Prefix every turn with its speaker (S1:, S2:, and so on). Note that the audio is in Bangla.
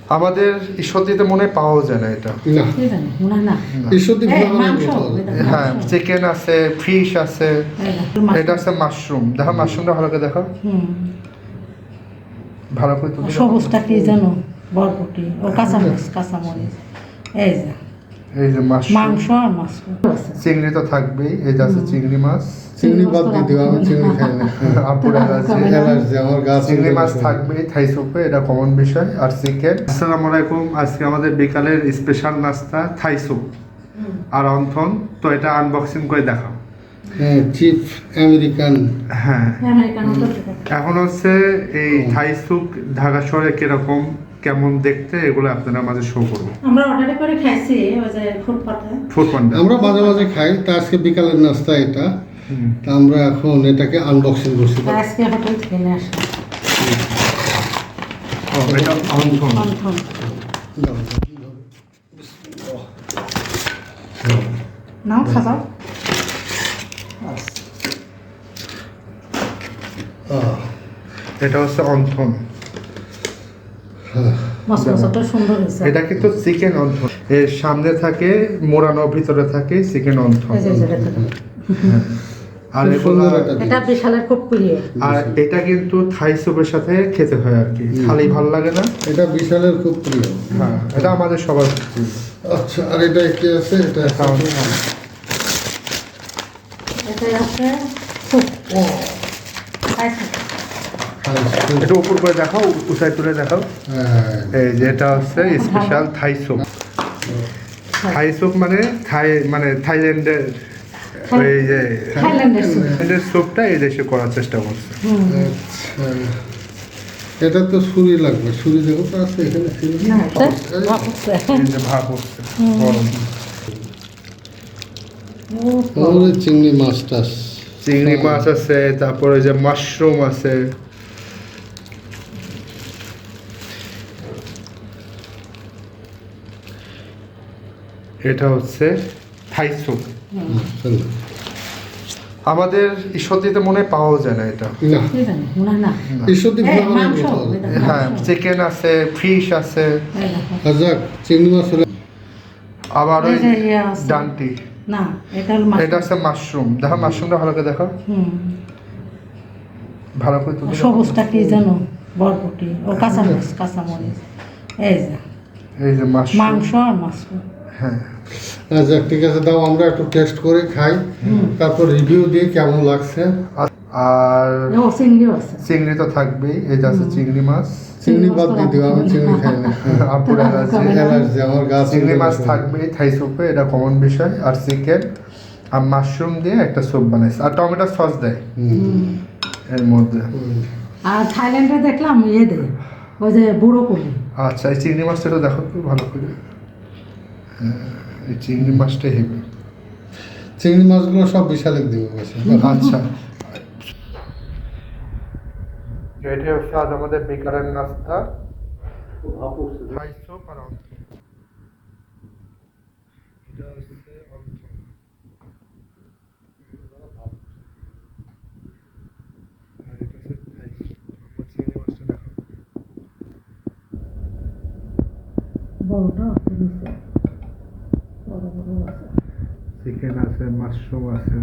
S1: আমাদের ঈশ্বরদীতে মনে হয় পাওয়া যায় না এটা।
S2: না
S3: ঈশ্বরদী
S1: হ্যাঁ, চিকেন আছে, ফিশ আছে, এটা আছে মাশরুম। দেখো মাশরুমটা ভালো করে দেখো, ভালো করে তুলে দেখো।
S2: সবুজটা কি জানো? বরবটি ও কাঁচামরিচ। এই যে
S1: মাশরুম,
S2: মাংস আর মাছ।
S1: চিংড়ি তো থাকবেই। এই যে আছে চিংড়ি মাছ।
S3: চিংড়ি বাদ দিয়ে দিও, আমি চিংড়ি খাই না।
S1: আপুর
S3: অ্যালার্জি, আমার গাছ।
S1: চিংড়ি মাছ থাকবেই থাই সুপে, এটা কমন বিষয়। আর চিকেন। আসসালামু আলাইকুম। আজকে আমাদের বিকালের স্পেশাল নাস্তা থাই সুপ আর অন্থন। তো এটা আনবক্সিং করে দেখাও।
S3: হ্যাঁ, চিফ আমেরিকান।
S1: হ্যাঁ, এখন হচ্ছে এই থাই সুপ ঢাকা শহরে কিরকম কেমন দেখতে, এগুলো আপনারা মাঝে শো করবো।
S2: আমরা অর্ডার করে খাইছি ওই যে ফুটপাতে।
S3: আমরা মাঝে মাঝে খাই, তা আজকে বিকালের নাস্তা এটা। তা আমরা এখন এটাকে আনবক্সিং করছি।
S2: আজকে হোটেল থেকে নিয়ে আসলাম।
S1: এটা অন্থন।
S2: নাও খাবাও।
S1: এটা হচ্ছে অন্থন।
S2: মশলাটা সুন্দর হয়েছে।
S1: এটা কিন্তু চিকেন অন্থন। এর সামনে থাকে মোড়ানো, ভিতরে থাকে চিকেন অন্থন। আর
S2: এটা বিশালের খুব প্রিয়।
S1: আর এটা কিন্তু থাই সুপের সাথে খেতে হয় আর কি, খালি ভালো লাগে না।
S3: এটা বিশালের খুব প্রিয়।
S1: হ্যাঁ, এটা আমাদের সবার প্রিয়।
S3: আচ্ছা, আর এটা কি আছে? এটা
S2: এটা আছে খুব
S1: এটা উপর করে দেখাও, উঁচাই তুলে দেখাও। এই যে এটা হচ্ছে special Thai soup. Thai soup মানে থাইল্যান্ডের ওই যে থাইল্যান্ডের স্যুপটা এই দেশে করার চেষ্টা করছে।
S3: আচ্ছা, এটা তো ছুরি লাগবে। ছুরি দেখো তো আছে এখানে।
S1: এই যে ভাপ হচ্ছে গরম।
S3: চিংড়ি মাছটা,
S1: চিংড়ি মাছ আছে, তারপরে যে মাশরুম আছে। এটা হচ্ছে থাই স্যুপ। আমাদের ঈশ্বরদীতে মনে হয় পাওয়া যায় না এটা।
S3: ঈশ্বরদী
S1: হ্যাঁ, চিকেন আছে, ফিশ আছে,
S3: চিংড়ি মাছ হলে
S1: আবার ওই ডান্টি।
S2: না,
S1: এটা আছে মাশরুম। দেখো মাশরুমটা ভালো করে দেখো, ভালো করে তুলে দেখো।
S2: সবুজটা কি জানো? বরবটি ও কাঁচামরিচ। এই যে মাংস আর মাছ।
S1: হ্যাঁ,
S3: আচ্ছা ঠিক আছে, দাও আমরা একটু টেস্ট করে খাই, তারপর রিভিউ দিয়ে কেমন লাগছে।
S1: আর
S2: চিংড়িও আছে।
S1: চিংড়ি তো থাকবেই। এই যে আছে চিংড়ি মাছ।
S3: চিংড়ি বাদ দিয়ে দিও, আমি চিংড়ি খাই না।
S1: আপুর
S3: অ্যালার্জি, আমার গাছ।
S1: চিংড়ি মাছ থাকবেই থাই সুপে, এটা কমন বিষয়। আর চিকেন আর মাশরুম দিয়ে একটা স্যুপ বানাইছে, আর টমেটো সস দেয় এর মধ্যে।
S2: আর থাইল্যান্ডে দেখলাম দেয় ওই যে বুড়ো কলি।
S1: আচ্ছা, এই চিংড়ি মাছটা একটু দেখো তো ভালো করে। এই চিংড়ি মাছটাই হেভি।
S3: চিংড়ি মাছগুলো সব বিশালের দিব।
S1: আচ্ছা, এটাই হচ্ছে আজ আমাদের বিকালের নাস্তা। থাই স্যুপ আর অন্থন। এটা হচ্ছে অন্থন। আর এটা হচ্ছে থাই স্যুপ। আমার চিংড়ি মাছটা দেখো।
S2: বড়টা আছে নিচে, বড় আছে।
S1: চিকেন আছে, মাশরুম আছে।